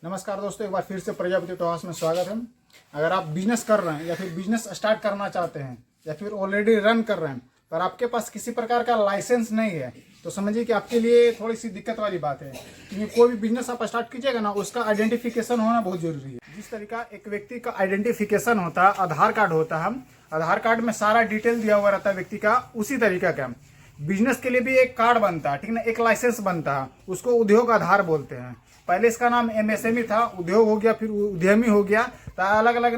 नमस्कार दोस्तों, एक बार फिर से प्रजापति टॉस में स्वागत है। अगर आप बिजनेस कर रहे हैं या फिर बिजनेस स्टार्ट करना चाहते हैं या फिर ऑलरेडी रन कर रहे हैं पर आपके पास किसी प्रकार का लाइसेंस नहीं है तो समझिए कि आपके लिए थोड़ी सी दिक्कत वाली बात है। क्योंकि कोई भी बिजनेस आप स्टार्ट कीजिएगा ना, उसका आइडेंटिफिकेशन होना बहुत जरूरी है। जिस तरीका एक व्यक्ति का आइडेंटिफिकेशन होता है, आधार कार्ड होता है, आधार कार्ड में सारा डिटेल दिया हुआ रहता है व्यक्ति का, उसी तरीका का बिजनेस के लिए भी एक कार्ड बनता है, ठीक ना, एक लाइसेंस बनता है, उसको उद्योग आधार बोलते हैं। पहले इसका नाम एमएसएमई था, उद्योग हो गया, फिर उद्यमी हो गया। तो अलग अलग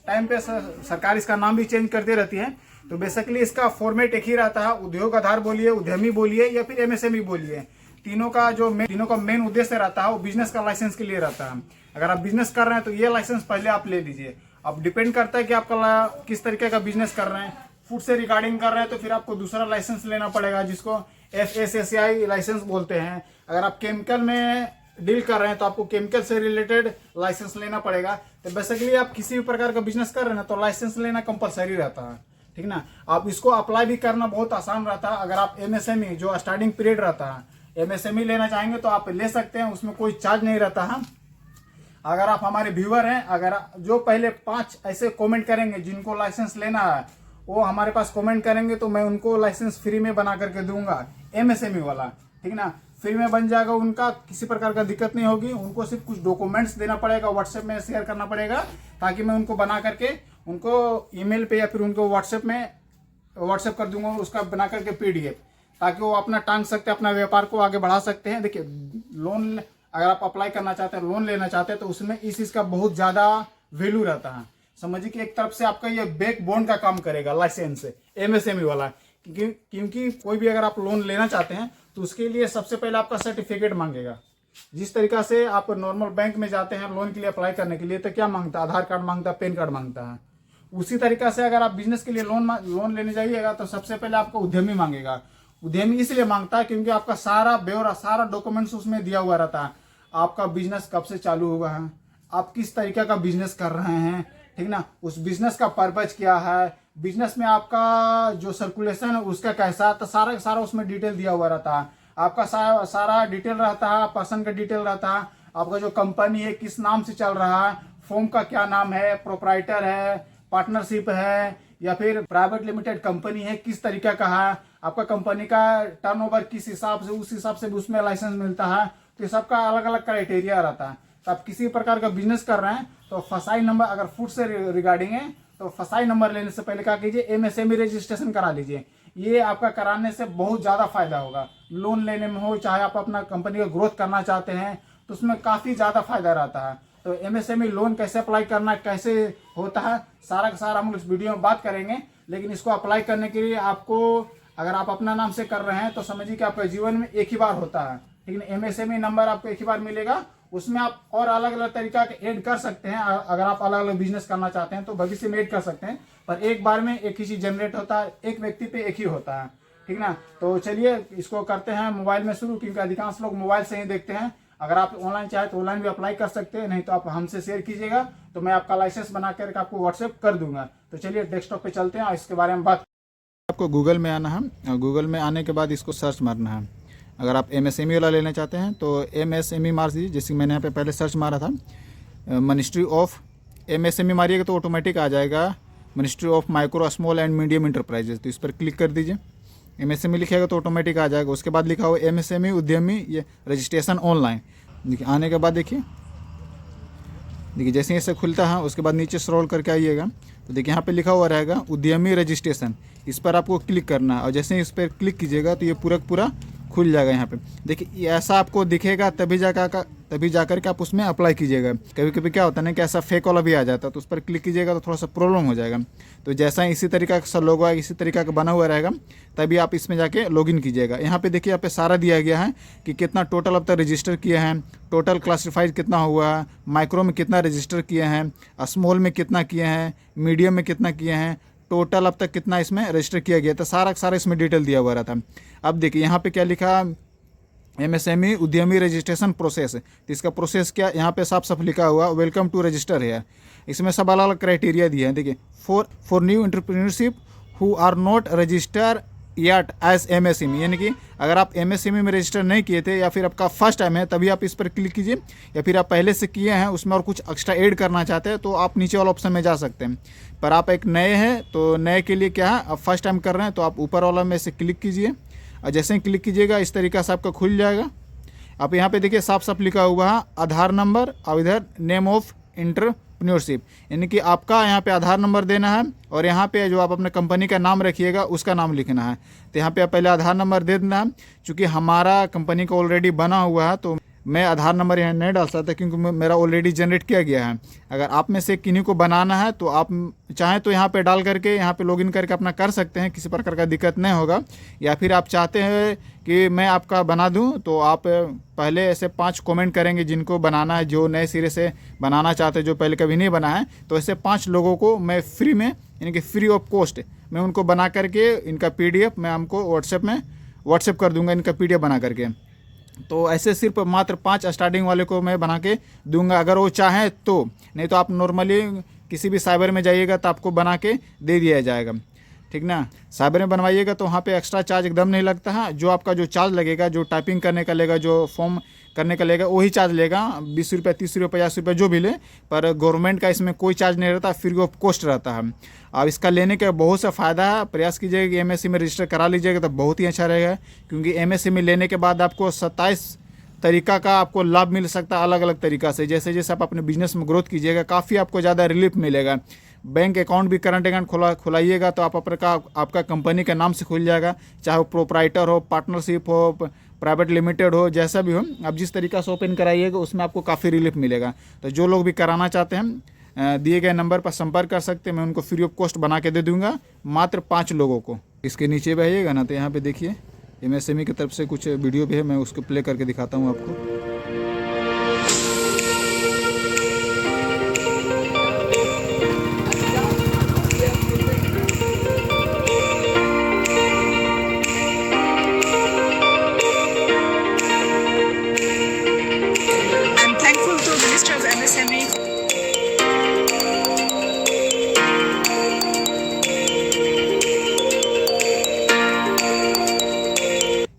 टाइम पे सरकार इसका नाम भी चेंज करती रहती है। तो बेसिकली इसका फॉर्मेट एक ही रहता है, उद्योग आधार बोलिए, उद्यमी बोलिए या फिर एमएसएमई बोलिए। तीनों का मेन उद्देश्य रहता है वो बिजनेस का लाइसेंस के लिए रहता है। अगर आप बिजनेस कर रहे हैं तो ये लाइसेंस पहले आप ले लीजिए। अब डिपेंड करता है कि आपका किस तरीके का बिजनेस कर रहे हैं। फूड से रिगार्डिंग कर रहे हैं तो फिर आपको दूसरा लाइसेंस लेना पड़ेगा, जिसको FSSAI लाइसेंस बोलते हैं। अगर आप केमिकल में डील कर रहे हैं तो आपको केमिकल से रिलेटेड लाइसेंस लेना पड़ेगा। तो बेसिकली आप किसी भी प्रकार का बिजनेस कर रहे हैं तो लाइसेंस लेना कंपलसरी रहता है, ठीक ना। आप इसको अप्लाई भी करना बहुत आसान रहता है। अगर आप MSME जो स्टार्टिंग पीरियड रहता है MSME लेना चाहेंगे तो आप ले सकते हैं, उसमें कोई चार्ज नहीं रहता है। अगर आप हमारे व्यूअर हैं, अगर जो पहले 5 ऐसे कमेंट करेंगे जिनको लाइसेंस लेना है, वो हमारे पास कमेंट करेंगे तो मैं उनको लाइसेंस फ्री में बना करके दूंगा, MSME वाला, ठीक ना। फ्री में बन जाएगा, उनका किसी प्रकार का दिक्कत नहीं होगी। उनको सिर्फ कुछ डॉक्यूमेंट्स देना पड़ेगा, व्हाट्सएप में शेयर करना पड़ेगा, ताकि मैं उनको बना करके उनको ईमेल पे या फिर उनको व्हाट्सएप कर दूंगा, उसका बना करके PDF, ताकि वो अपना टांग सकते हैं, अपना व्यापार को आगे बढ़ा सकते हैं। देखिए, लोन अगर आप अप्लाई करना चाहते हैं, लोन लेना चाहते हैं, तो उसमें इस चीज का बहुत ज्यादा वैल्यू रहता है। समझिए कि एक तरफ से आपका ये बैकबोन का काम करेगा लाइसेंस MSME वाला। क्योंकि कोई भी अगर आप लोन लेना चाहते हैं तो उसके लिए सबसे पहले आपका सर्टिफिकेट मांगेगा। जिस तरीका से आप नॉर्मल बैंक में जाते हैं लोन के लिए अप्लाई करने के लिए तो क्या मांगता है, आधार कार्ड मांगता है, पैन कार्ड मांगता है। उसी तरीका से अगर आप बिजनेस के लिए लोन लेने जाइएगा तो सबसे पहले आपको उद्यमी मांगेगा। उद्यमी इसलिए मांगता है क्योंकि आपका सारा ब्यौरा, सारा डॉक्यूमेंट्स उसमें दिया हुआ रहता है। आपका बिजनेस कब से चालू हुआ है, आप किस तरीके का बिजनेस कर रहे हैं, ठीक ना, उस बिजनेस का पर्पज क्या है, बिजनेस में आपका जो सर्कुलेशन है उसका कैसा, तो सारा सारा उसमें डिटेल दिया हुआ रहता है। आपका सारा डिटेल रहता है, पर्सन का डिटेल रहता है, आपका जो कंपनी है किस नाम से चल रहा है, फर्म का क्या नाम है, प्रोप्राइटर है, पार्टनरशिप है या फिर प्राइवेट लिमिटेड कंपनी है, किस तरीके का है, आपका कंपनी का टर्नओवर किस हिसाब से, उस हिसाब से उसमें लाइसेंस मिलता है। तो सबका अलग अलग क्राइटेरिया रहता है। तो आप किसी प्रकार का बिजनेस कर रहे हैं तो फसाई नंबर, अगर फूड से रिगार्डिंग है तो फसाई नंबर लेने से पहले क्या कीजिए, MSME रजिस्ट्रेशन करा लीजिए। ये आपका कराने से बहुत ज्यादा फायदा होगा। लोन लेने में हो, चाहे आप अपना कंपनी का ग्रोथ करना चाहते हैं तो उसमें काफी ज्यादा फायदा रहता है। तो MSME लोन कैसे अप्लाई करना, कैसे होता है, सारा का सारा हम इस वीडियो में बात करेंगे। लेकिन इसको अप्लाई करने के लिए आपको, अगर आप अपना नाम से कर रहे हैं तो समझिए कि आपके जीवन में एक ही बार होता है, ठीक है। MSME नंबर आपको एक ही बार मिलेगा, उसमें आप और अलग अलग तरीका के ऐड कर सकते हैं। अगर आप अलग अलग बिजनेस करना चाहते हैं तो भविष्य में ऐड कर सकते हैं, पर एक बार में एक ही चीज जनरेट होता है, एक व्यक्ति पे एक ही होता है, ठीक ना। तो चलिए इसको करते हैं मोबाइल में शुरू, क्योंकि अधिकांश लोग मोबाइल से ही देखते हैं। अगर आप ऑनलाइन चाहे तो ऑनलाइन भी अप्लाई कर सकते हैं, नहीं तो आप हमसे शेयर कीजिएगा तो मैं आपका लाइसेंस बना करके आपको व्हाट्सएप कर दूंगा। तो चलिए डेस्कटॉप पे चलते हैं और इसके बारे में बात। आपको गूगल में आना है और गूगल में आने के बाद इसको सर्च मारना है। अगर आप MSME वाला लेना चाहते हैं तो MSME मार दीजिए, जैसे मैंने यहाँ पे पहले सर्च मारा था, मिनिस्ट्री ऑफ MSME मारिएगा तो ऑटोमेटिक आ जाएगा ministry of micro small and medium enterprises. तो इस पर क्लिक कर दीजिए, MSME लिखिएगा तो ऑटोमेटिक आ जाएगा। उसके बाद लिखा हुआ MSME उद्यमी ये रजिस्ट्रेशन ऑनलाइन। देखिए आने के बाद देखिए जैसे ऐसे खुलता है उसके बाद नीचे स्क्रॉल करके आइएगा तो देखिए यहाँ पे लिखा हुआ रहेगा उद्यमी रजिस्ट्रेशन। इस पर आपको क्लिक करना है और जैसे ही इस पर क्लिक कीजिएगा तो ये पूरा खुल जाएगा। यहाँ पे देखिए ऐसा आपको दिखेगा, तभी जाकर के आप उसमें अप्लाई कीजिएगा। कभी कभी क्या होता है ना कि ऐसा फेक वाला भी आ जाता है, तो उस पर क्लिक कीजिएगा तो थोड़ा सा प्रॉब्लम हो जाएगा। तो जैसा इसी तरीका का लोगो है, इसी तरीका का बना हुआ रहेगा, तभी आप इसमें जाके लॉगिन कीजिएगा। यहाँ पे देखिए यहाँ पे सारा दिया गया है कि कितना टोटल अब तक रजिस्टर किए हैं, टोटल क्लासिफाइड कितना हुआ है, माइक्रो में कितना रजिस्टर किए हैं, स्मॉल में कितना किए हैं, मीडियम में कितना किए हैं, टोटल अब तक कितना इसमें रजिस्टर किया गया था, सारा इसमें डिटेल दिया हुआ रहता है। अब देखिए यहाँ पे क्या लिखा, MSME उद्यमी रजिस्ट्रेशन प्रोसेस। तो इसका प्रोसेस क्या, यहाँ पे साफ लिखा हुआ वेलकम टू रजिस्टर है। इसमें सब अलग अलग क्राइटेरिया दिए हैं। देखिए for new entrepreneurship who are not register yet as MSME, यानी कि अगर आप MSME में रजिस्टर नहीं किए थे या फिर आपका फर्स्ट टाइम है तभी आप इस पर क्लिक कीजिए, या फिर आप पहले से किए हैं उसमें और कुछ एक्स्ट्रा ऐड करना चाहते हैं तो आप नीचे वाला ऑप्शन में जा सकते हैं। पर आप एक नए हैं तो नए के लिए क्या है, आप फर्स्ट टाइम कर रहे हैं तो आप ऊपर वाला में से क्लिक कीजिए, और जैसे ही क्लिक कीजिएगा इस तरीक़े से आपका खुल जाएगा। आप यहाँ पे देखिए साफ साफ लिखा हुआ है आधार नंबर और इधर नेम ऑफ एंटरप्रेन्योरशिप, यानी कि आपका यहाँ पे आधार नंबर देना है और यहाँ पे जो आप अपने कंपनी का नाम रखिएगा उसका नाम लिखना है। तो यहाँ पे आप पहले आधार नंबर दे देना है, चूँकि हमारा कंपनी का ऑलरेडी बना हुआ है तो मैं आधार नंबर यहाँ नहीं डाल सकता क्योंकि मेरा ऑलरेडी जनरेट किया गया है। अगर आप में से किन्हीं को बनाना है तो आप चाहें तो यहाँ पे डाल करके यहाँ पे लॉगिन करके अपना कर सकते हैं, किसी प्रकार का दिक्कत नहीं होगा। या फिर आप चाहते हैं कि मैं आपका बना दूं तो आप पहले ऐसे 5 कमेंट करेंगे जिनको बनाना है, जो नए सिरे से बनाना चाहते हैं, जो पहले कभी नहीं बना है, तो ऐसे 5 लोगों को मैं फ्री में यानी कि फ्री ऑफ कॉस्ट मैं उनको बना करके इनका PDF मैं हमको व्हाट्सएप कर दूँगा, इनका PDF बना करके। तो ऐसे सिर्फ मात्र 5 स्टार्टिंग वाले को मैं बना के दूंगा अगर वो चाहें तो, नहीं तो आप नॉर्मली किसी भी साइबर में जाइएगा तो आपको बना के दे दिया जाएगा, ठीक ना। साइबर में बनवाइएगा तो वहाँ पे एक्स्ट्रा चार्ज एकदम नहीं लगता है। जो आपका जो चार्ज लगेगा, जो टाइपिंग करने का लेगा, जो फॉर्म करने का लेगा, वही चार्ज लेगा, 20 रुपये 30 रुपये 50 रुपये जो भी ले, पर गवर्नमेंट का इसमें कोई चार्ज नहीं रहता, फ्री ऑफ कॉस्ट रहता है। अब इसका लेने का बहुत सा फ़ायदा है, प्रयास कीजिएगा कि MSME में रजिस्टर करा लीजिएगा तो बहुत ही अच्छा रहेगा, क्योंकि MSME लेने के बाद आपको 27 तरीका का आपको लाभ मिल सकता है अलग अलग तरीक़ा से। जैसे जैसे आप अपने बिजनेस में ग्रोथ कीजिएगा काफ़ी आपको ज़्यादा रिलीफ मिलेगा। बैंक अकाउंट भी करंट अकाउंट खुलाइएगा तो आपका कंपनी के नाम से खुल जाएगा, चाहे वो प्रोपराइटर हो, पार्टनरशिप हो, प्राइवेट लिमिटेड हो, जैसा भी हो, आप जिस तरीक़ा से ओपन कराइएगा उसमें आपको काफ़ी रिलीफ मिलेगा। तो जो लोग भी कराना चाहते हैं दिए गए नंबर पर संपर्क कर सकते हैं, मैं उनको फ्री ऑफ कॉस्ट बना के दे दूँगा मात्र 5 लोगों को। इसके नीचे भी आइएगा ना तो यहाँ पे देखिए MSME की तरफ से कुछ वीडियो भी है, मैं उसको प्ले करके दिखाता हूँ आपको। I'm thankful to Minister of MSME.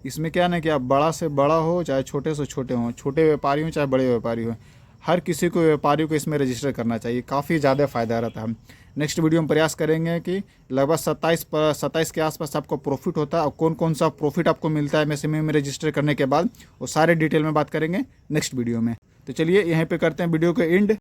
इसमें क्या ना कि आप बड़ा से बड़ा हो चाहे छोटे से छोटे हों, छोटे व्यापारी हो चाहे बड़े व्यापारी हो, हर किसी को व्यापारी को इसमें रजिस्टर करना चाहिए, काफ़ी ज़्यादा फ़ायदा रहता है। नेक्स्ट वीडियो में प्रयास करेंगे कि लगभग 27 के आसपास आपको प्रॉफिट होता है और कौन कौन सा प्रॉफिट आपको मिलता है MSME में रजिस्टर करने के बाद, वो सारे डिटेल में बात करेंगे नेक्स्ट वीडियो में। तो चलिए यहीं पे करते हैं वीडियो को एंड।